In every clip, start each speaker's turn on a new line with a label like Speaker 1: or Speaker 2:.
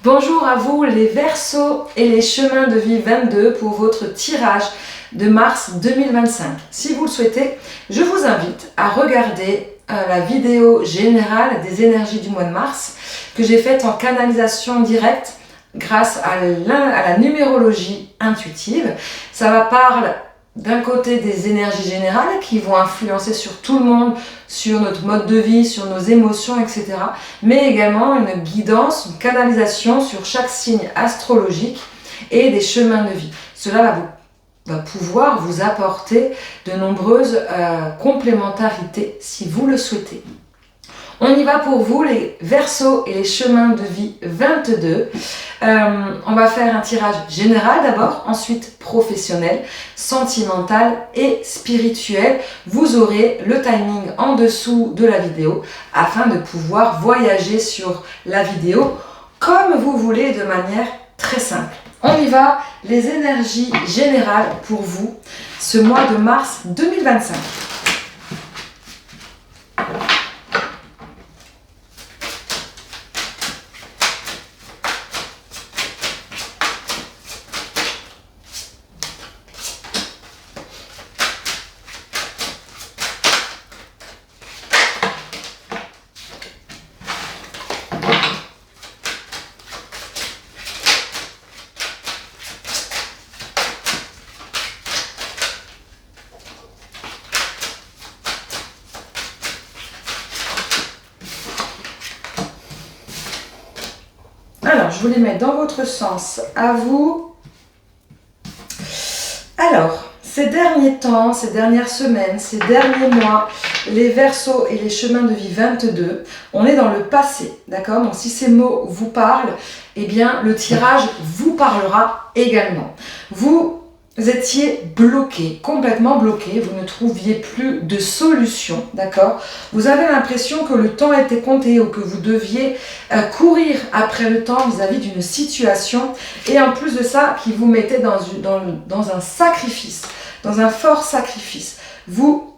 Speaker 1: Bonjour à vous les Verseaux et les chemins de vie 22 pour votre tirage de mars 2025. Si vous le souhaitez, je vous invite à regarder la vidéo générale des énergies du mois de mars que j'ai faite en canalisation directe grâce à la numérologie intuitive. Ça va parler d'un côté des énergies générales qui vont influencer sur tout le monde, sur notre mode de vie, sur nos émotions, etc. Mais également une guidance, une canalisation sur chaque signe astrologique et des chemins de vie. Cela va pouvoir vous apporter de nombreuses complémentarités si vous le souhaitez. On y va pour vous les Verseaux et les chemins de vie 22. On va faire un tirage général d'abord, ensuite professionnel, sentimental et spirituel. Vous aurez le timing en dessous de la vidéo afin de pouvoir voyager sur la vidéo comme vous voulez de manière très simple. On y va, les énergies générales pour vous ce mois de mars 2025. Alors, je vous les mets dans votre sens, à vous. Alors, ces derniers temps, ces dernières semaines, ces derniers mois, les Verseaux et les chemins de vie 22, on est dans le passé, d'accord? Donc, si ces mots vous parlent, eh bien, le tirage vous parlera également. Vous étiez bloqué, complètement bloqué, vous ne trouviez plus de solution, d'accord? Vous avez l'impression que le temps était compté ou que vous deviez courir après le temps vis-à-vis d'une situation et en plus de ça, qui vous mettait dans un sacrifice, dans un fort sacrifice. Vous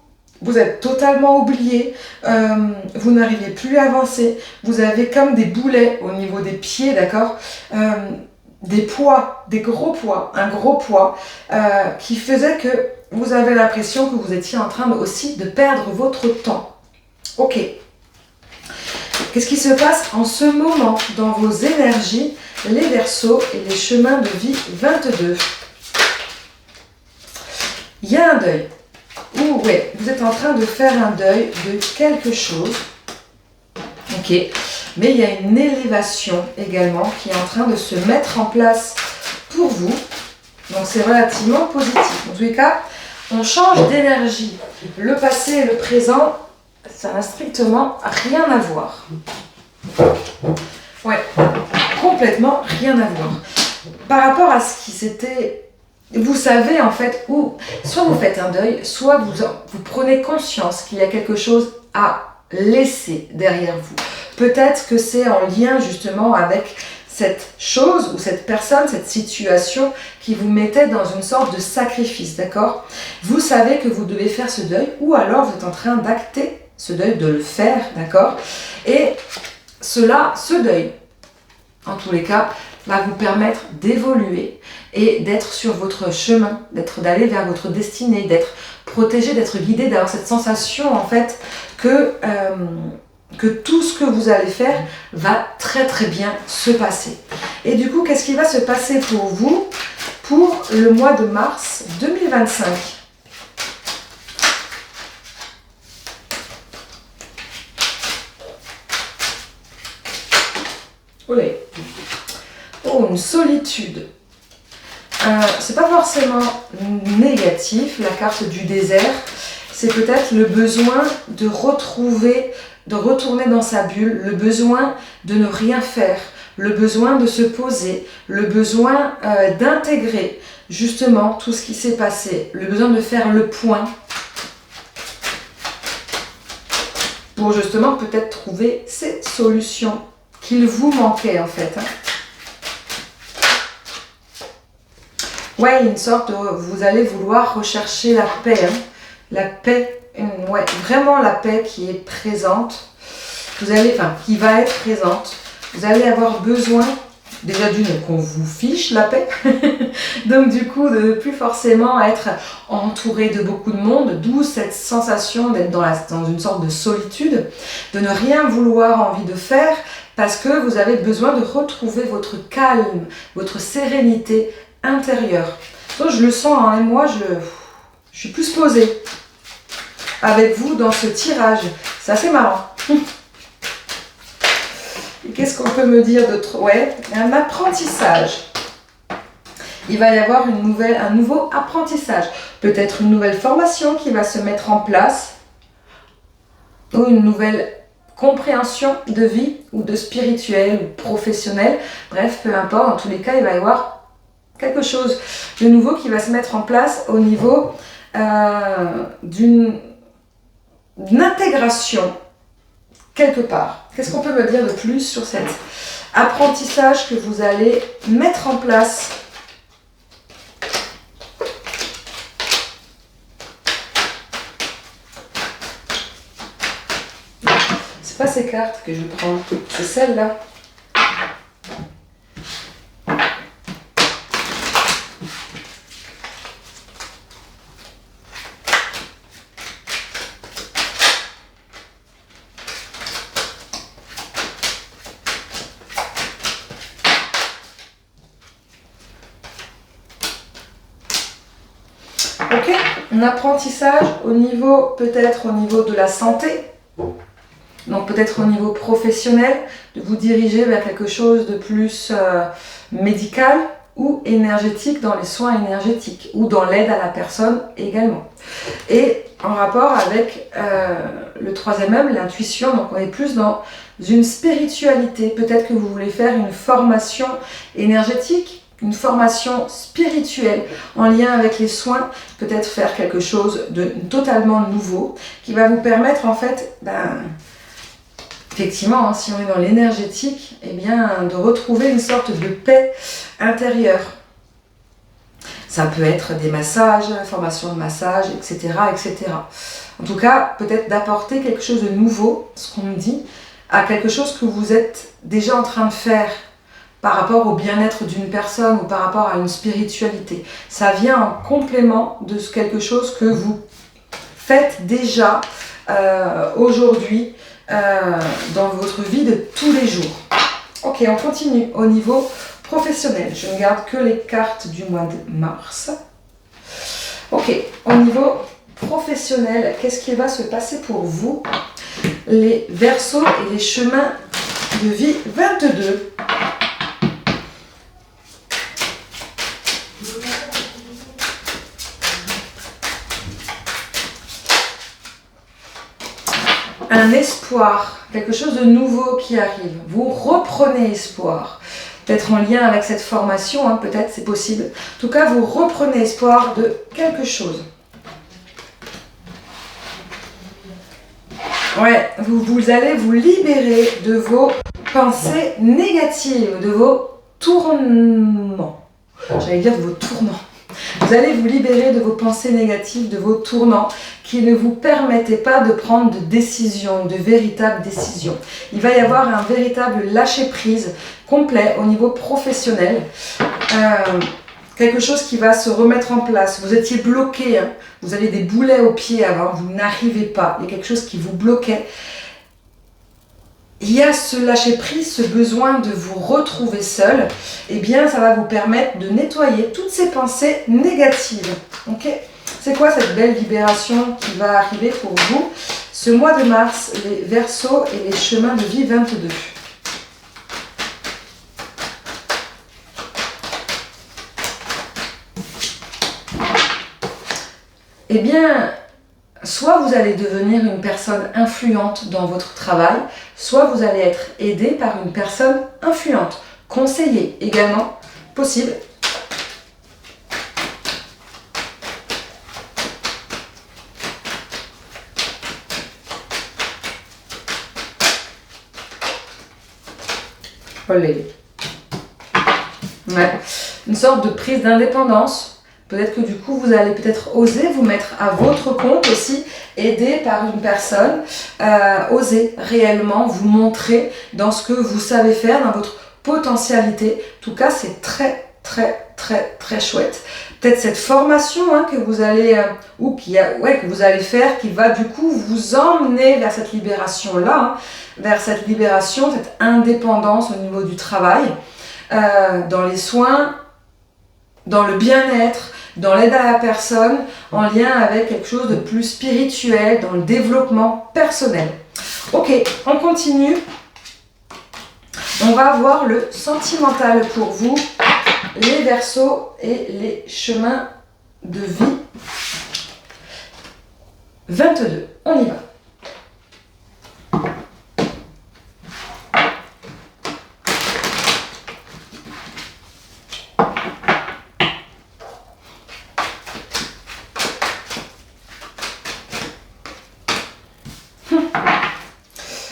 Speaker 1: êtes totalement oublié, vous n'arrivez plus à avancer, vous avez comme des boulets au niveau des pieds, d'accord? Des poids, des gros poids, un gros poids qui faisait que vous avez l'impression que vous étiez en train aussi de perdre votre temps. Ok. Qu'est-ce qui se passe en ce moment dans vos énergies, les Verseaux et les chemins de vie 22? Il y a un deuil. Ou ouais, vous êtes en train de faire un deuil de quelque chose. Ok. Mais il y a une élévation également qui est en train de se mettre en place pour vous. Donc c'est relativement positif. En tous les cas, on change d'énergie. Le passé et le présent, ça n'a strictement rien à voir. Ouais, complètement rien à voir. Par rapport à ce qui s'était... Vous savez en fait où, soit vous faites un deuil, soit vous prenez conscience qu'il y a quelque chose à laisser derrière vous. Peut-être que c'est en lien justement avec cette chose ou cette personne, cette situation qui vous mettait dans une sorte de sacrifice, d'accord? Vous savez que vous devez faire ce deuil ou alors vous êtes en train d'acter ce deuil, de le faire, d'accord? Et ce deuil, en tous les cas, va vous permettre d'évoluer et d'être sur votre chemin, d'aller vers votre destinée, d'être protégé, d'être guidé, d'avoir cette sensation en fait que tout ce que vous allez faire va très très bien se passer. Et du coup, qu'est-ce qui va se passer pour vous pour le mois de mars 2025? Olé. Oh, une solitude. C'est pas forcément négatif, la carte du désert. C'est peut-être le besoin de retourner dans sa bulle, le besoin de ne rien faire, le besoin de se poser, le besoin d'intégrer justement tout ce qui s'est passé, le besoin de faire le point pour justement peut-être trouver ces solutions qu'il vous manquait en fait. Ouais, une sorte de... Vous allez vouloir rechercher la paix. La paix, ouais, vraiment la paix qui est présente. Qui va être présente. Vous allez avoir besoin déjà d'une qu'on vous fiche la paix, donc du coup de ne plus forcément être entouré de beaucoup de monde, d'où cette sensation d'être dans une sorte de solitude, de ne rien vouloir envie de faire, parce que vous avez besoin de retrouver votre calme, votre sérénité intérieure. Donc je le sens, hein, et moi je suis plus posée avec vous dans ce tirage. C'est assez marrant. Et qu'est-ce qu'on peut me dire d'autre? Ouais, un apprentissage. Il va y avoir un nouveau apprentissage. Peut-être une nouvelle formation qui va se mettre en place. Ou une nouvelle compréhension de vie ou de spirituel ou professionnel. Bref, peu importe. En tous les cas, il va y avoir quelque chose de nouveau qui va se mettre en place au niveau d'une intégration quelque part. Qu'est-ce qu'on peut me dire de plus sur cet apprentissage que vous allez mettre en place? C'est pas ces cartes que je prends, c'est celle-là. Ok, un apprentissage au niveau, peut-être au niveau de la santé, donc peut-être au niveau professionnel, de vous diriger vers quelque chose de plus médical ou énergétique, dans les soins énergétiques ou dans l'aide à la personne également. Et en rapport avec le troisième œil, l'intuition, donc on est plus dans une spiritualité. Peut-être que vous voulez faire une formation énergétique, une formation spirituelle en lien avec les soins, peut-être faire quelque chose de totalement nouveau qui va vous permettre en fait, effectivement, hein, si on est dans l'énergétique, eh bien, de retrouver une sorte de paix intérieure. Ça peut être des massages, formation de massage, etc., etc. En tout cas, peut-être d'apporter quelque chose de nouveau, ce qu'on me dit, à quelque chose que vous êtes déjà en train de faire par rapport au bien-être d'une personne ou par rapport à une spiritualité. Ça vient en complément de quelque chose que vous faites déjà aujourd'hui dans votre vie de tous les jours. Ok, on continue au niveau professionnel. Je ne garde que les cartes du mois de mars. Ok, au niveau professionnel, qu'est-ce qui va se passer pour vous, les Verseaux et les chemins de vie 22? Un espoir, quelque chose de nouveau qui arrive. Vous reprenez espoir. Peut-être en lien avec cette formation, hein, peut-être c'est possible. En tout cas, vous reprenez espoir de quelque chose. Ouais, vous allez vous libérer de vos pensées négatives, de vos tourments. J'allais dire de vos tournants. Vous allez vous libérer de vos pensées négatives, de vos tournants qui ne vous permettaient pas de prendre de décisions, de véritables décisions. Il va y avoir un véritable lâcher-prise complet au niveau professionnel. Quelque chose qui va se remettre en place. Vous étiez bloqué, hein. Vous avez des boulets aux pieds avant, vous n'arrivez pas. Il y a quelque chose qui vous bloquait. Il y a ce lâcher-prise, ce besoin de vous retrouver seul. Eh bien, ça va vous permettre de nettoyer toutes ces pensées négatives. Ok ? C'est quoi cette belle libération qui va arriver pour vous ce mois de mars, les Verseaux et les chemins de vie 22? Eh bien, soit vous allez devenir une personne influente dans votre travail, soit vous allez être aidé par une personne influente, conseillé également, possible. Ouais. Une sorte de prise d'indépendance. Peut-être que du coup, vous allez peut-être oser vous mettre à votre compte aussi, aidé par une personne, oser réellement vous montrer dans ce que vous savez faire, dans votre potentialités. En tout cas, c'est très chouette. Peut-être cette formation que vous allez que vous allez faire, qui va du coup vous emmener vers cette libération-là, vers cette libération, cette indépendance au niveau du travail, dans les soins, dans le bien-être, dans l'aide à la personne, en lien avec quelque chose de plus spirituel, dans le développement personnel. Ok, on continue. On va voir le sentimental pour vous, les Verseaux et les chemins de vie 22. On y va.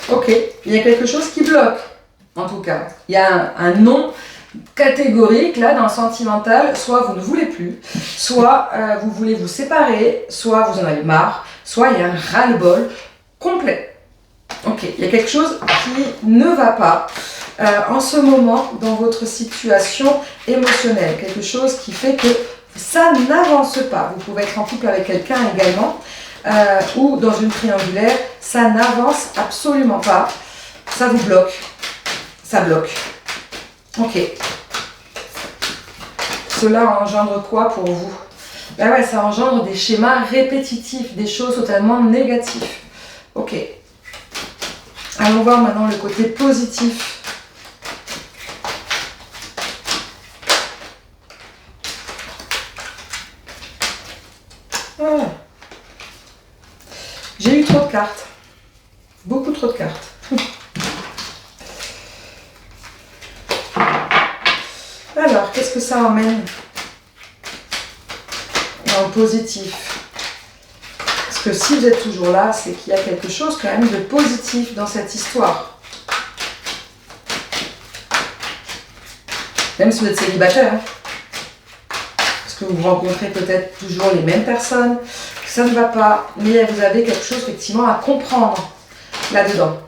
Speaker 1: Ok, il y a quelque chose qui bloque, en tout cas. Il y a un non catégorique, là, dans le sentimental. Soit vous ne voulez plus, soit vous voulez vous séparer, soit vous en avez marre, soit il y a un ras-le-bol complet. Ok, il y a quelque chose qui ne va pas en ce moment dans votre situation émotionnelle. Quelque chose qui fait que ça n'avance pas. Vous pouvez être en couple avec quelqu'un également. Ou dans une triangulaire, ça n'avance absolument pas, ça vous bloque, ça bloque. Ok. Cela engendre quoi pour vous? Ben ouais, ça engendre des schémas répétitifs, des choses totalement négatives. Ok. Allons voir maintenant le côté positif. Voilà. J'ai eu trop de cartes. Beaucoup trop de cartes. Alors, qu'est-ce que ça emmène dans le positif? Parce que si vous êtes toujours là, c'est qu'il y a quelque chose quand même de positif dans cette histoire. Même si vous êtes célibataire. Parce que vous rencontrez peut-être toujours les mêmes personnes. Ça ne va pas, mais vous avez quelque chose effectivement à comprendre là-dedans.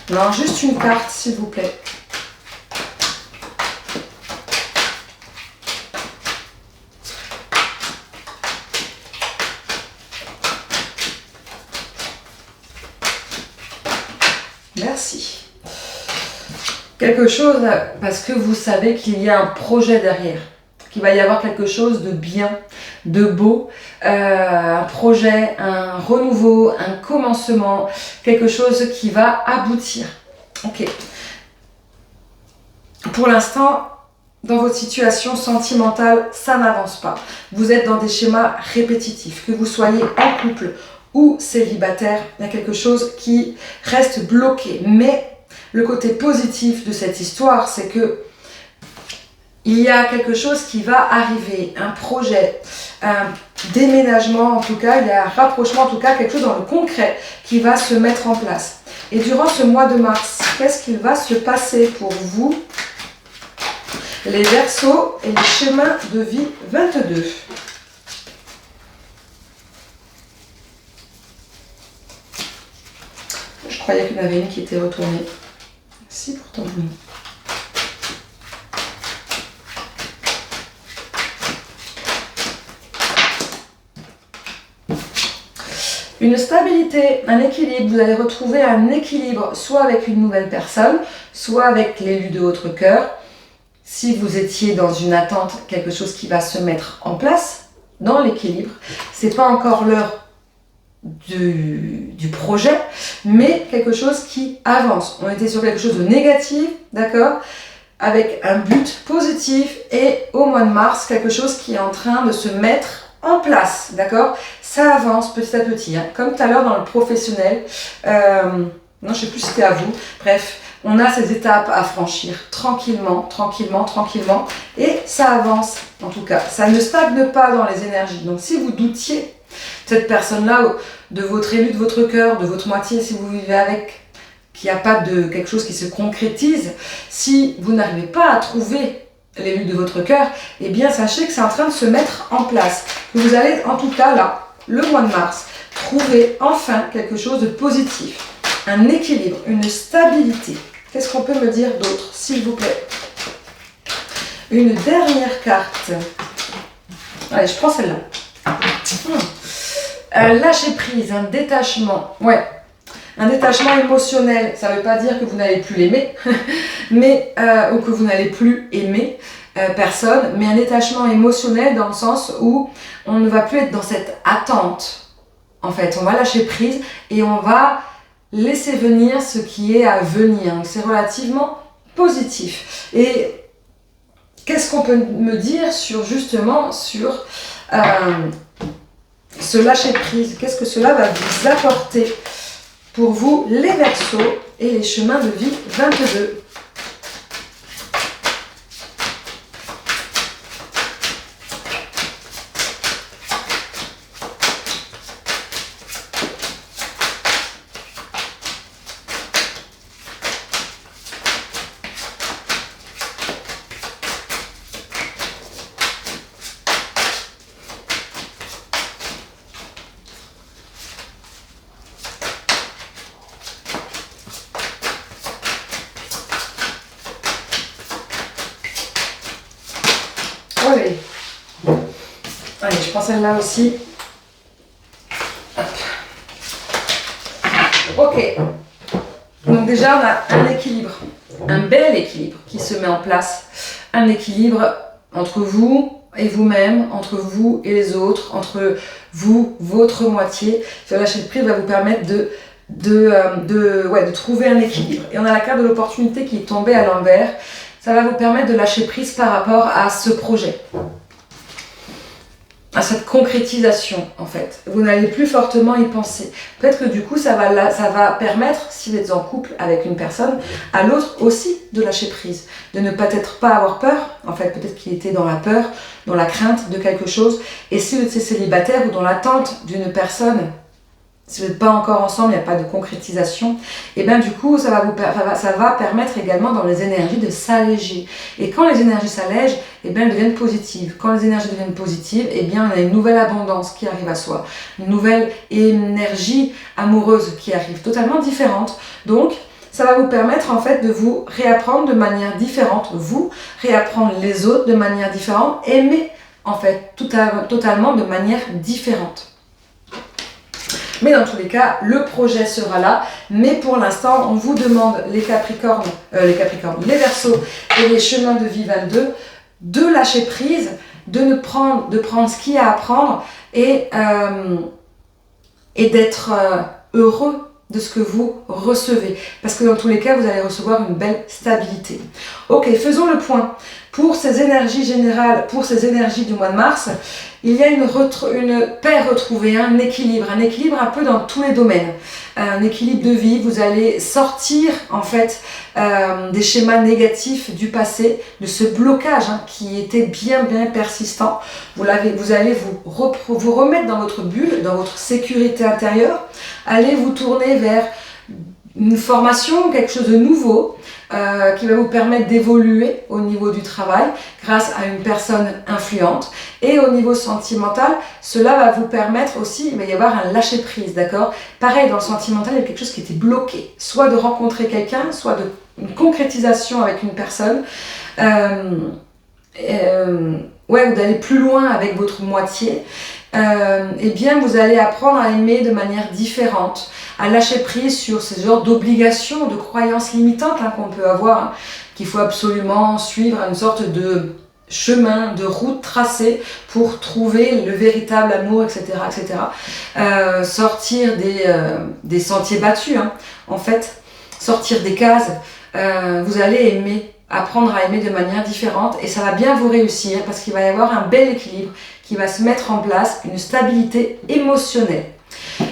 Speaker 1: Non, juste une carte, s'il vous plaît. Merci. Quelque chose, parce que vous savez qu'il y a un projet derrière. Qu'il va y avoir quelque chose de bien, de beau, un projet, un renouveau, un commencement, quelque chose qui va aboutir. Ok. Pour l'instant, dans votre situation sentimentale, ça n'avance pas. Vous êtes dans des schémas répétitifs, que vous soyez en couple ou célibataire, il y a quelque chose qui reste bloqué. Mais le côté positif de cette histoire, c'est que il y a quelque chose qui va arriver, un projet, un déménagement en tout cas, il y a un rapprochement en tout cas, quelque chose dans le concret qui va se mettre en place. Et durant ce mois de mars, qu'est-ce qu'il va se passer pour vous, les Verseaux et les chemins de vie 22? Je croyais qu'il y en avait une qui était retournée. Si, pourtant non. Une stabilité, un équilibre, vous allez retrouver un équilibre soit avec une nouvelle personne, soit avec l'élu de votre cœur. Si vous étiez dans une attente, quelque chose qui va se mettre en place dans l'équilibre, c'est pas encore l'heure du projet, mais quelque chose qui avance. On était sur quelque chose de négatif, d'accord, avec un but positif, et au mois de mars, quelque chose qui est en train de se mettre en place, d'accord? Ça avance petit à petit, comme tout à l'heure dans le professionnel. Non, je ne sais plus si c'était à vous. Bref, on a ces étapes à franchir tranquillement, tranquillement, tranquillement, et ça avance en tout cas. Ça ne stagne pas dans les énergies. Donc si vous doutiez, cette personne-là, de votre élu, de votre cœur, de votre moitié, si vous vivez avec, qu'il n'y a pas de quelque chose qui se concrétise, si vous n'arrivez pas à trouver l'élu de votre cœur, eh bien sachez que c'est en train de se mettre en place. Que vous allez en tout cas là, le mois de mars, trouver enfin quelque chose de positif. un équilibre, une stabilité. Qu'est-ce qu'on peut me dire d'autre, s'il vous plaît? Une dernière carte. Allez, je prends celle-là. Lâcher prise, un détachement. Ouais, un détachement émotionnel. Ça ne veut pas dire que vous n'allez plus l'aimer, mais ou que vous n'allez plus aimer personne, mais un détachement émotionnel dans le sens où on ne va plus être dans cette attente. En fait, on va lâcher prise et on va laisser venir ce qui est à venir. Donc, c'est relativement positif. Et qu'est-ce qu'on peut me dire sur justement sur ce lâcher prise? Qu'est-ce que cela va vous apporter pour vous, les Verseaux et les chemins de vie 22? Allez. Allez, je prends celle-là aussi. Hop. Ok. Donc déjà, on a un équilibre. Un bel équilibre qui se met en place. Un équilibre entre vous et vous-même, entre vous et les autres, entre vous, votre moitié. Ce lâcher prise va vous permettre de trouver un équilibre. Et on a la carte de l'opportunité qui est tombée à l'envers. Ça va vous permettre de lâcher prise par rapport à ce projet, à cette concrétisation en fait. Vous n'allez plus fortement y penser. Peut-être que du coup ça va permettre, si vous êtes en couple avec une personne, à l'autre aussi de lâcher prise, de ne peut-être pas avoir peur. En fait, peut-être qu'il était dans la peur, dans la crainte de quelque chose. Et si vous êtes célibataire ou dans l'attente d'une personne, si vous n'êtes pas encore ensemble, il n'y a pas de concrétisation, et bien du coup, ça va permettre également dans les énergies de s'alléger. Et quand les énergies s'allègent, et bien elles deviennent positives. Quand les énergies deviennent positives, et bien on a une nouvelle abondance qui arrive à soi, une nouvelle énergie amoureuse qui arrive, totalement différente. Donc, ça va vous permettre en fait de vous réapprendre de manière différente, vous réapprendre les autres de manière différente, aimer en fait totalement de manière différente. Mais dans tous les cas, le projet sera là. Mais pour l'instant, on vous demande, les Verseaux et les chemins de vie 22, de lâcher prise, de prendre ce qu'il y a à prendre et d'être heureux de ce que vous recevez. Parce que dans tous les cas, vous allez recevoir une belle stabilité. Ok, faisons le point. Pour ces énergies générales, pour ces énergies du mois de mars, il y a une paix retrouvée, un équilibre un peu dans tous les domaines. Un équilibre de vie, vous allez sortir en fait des schémas négatifs du passé, de ce blocage qui était bien persistant. Vous allez vous remettre dans votre bulle, dans votre sécurité intérieure, allez vous tourner vers une formation, quelque chose de nouveau, qui va vous permettre d'évoluer au niveau du travail grâce à une personne influente. Et au niveau sentimental, cela va vous permettre aussi, il va y avoir un lâcher prise, d'accord? Pareil, dans le sentimental, il y a quelque chose qui était bloqué, soit de rencontrer quelqu'un, soit une concrétisation avec une personne, ou d'aller plus loin avec votre moitié. Eh bien vous allez apprendre à aimer de manière différente, à lâcher prise sur ces genres d'obligations, de croyances limitantes qu'on peut avoir, qu'il faut absolument suivre une sorte de chemin, de route tracée pour trouver le véritable amour, etc. Sortir des sentiers battus, en fait, sortir des cases. Vous allez apprendre à aimer de manière différente et ça va bien vous réussir parce qu'il va y avoir un bel équilibre qui va se mettre en place, une stabilité émotionnelle.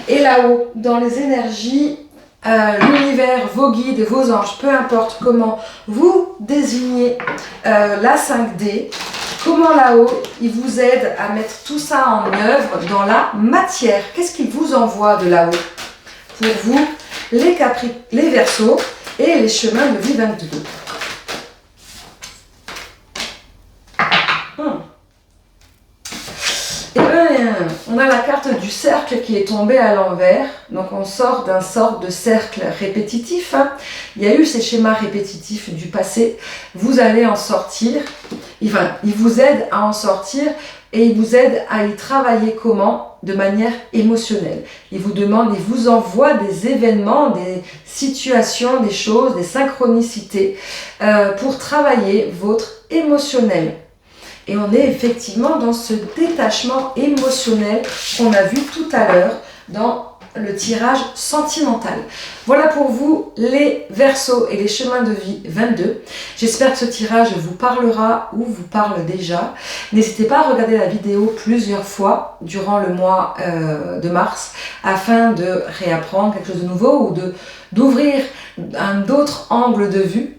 Speaker 1: Et là-haut, dans les énergies, l'univers, vos guides, vos anges, peu importe comment vous désignez la 5D, comment là-haut, ils vous aident à mettre tout ça en œuvre dans la matière. Qu'est-ce qu'ils vous envoient de là-haut pour vous, les Verseaux et les chemins de vie 22. Eh bien, On a la carte du cercle qui est tombée à l'envers. Donc on sort d'un sort de cercle répétitif. Il y a eu ces schémas répétitifs du passé. Vous allez en sortir. Enfin, il vous aide à en sortir et il vous aide à y travailler comment? De manière émotionnelle. Il vous demande, il vous envoie des événements, des situations, des choses, des synchronicités pour travailler votre émotionnel. Et on est effectivement dans ce détachement émotionnel qu'on a vu tout à l'heure dans le tirage sentimental. Voilà pour vous les Verseaux et les chemins de vie 22. J'espère que ce tirage vous parlera ou vous parle déjà. N'hésitez pas à regarder la vidéo plusieurs fois durant le mois de mars afin de réapprendre quelque chose de nouveau ou d'ouvrir un autre angle de vue.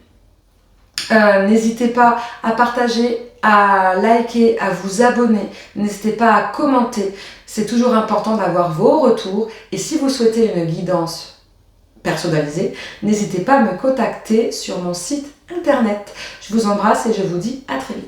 Speaker 1: N'hésitez pas à partager, à liker, à vous abonner. N'hésitez pas à commenter. C'est toujours important d'avoir vos retours. Et si vous souhaitez une guidance personnalisée, n'hésitez pas à me contacter sur mon site internet. Je vous embrasse et je vous dis à très vite.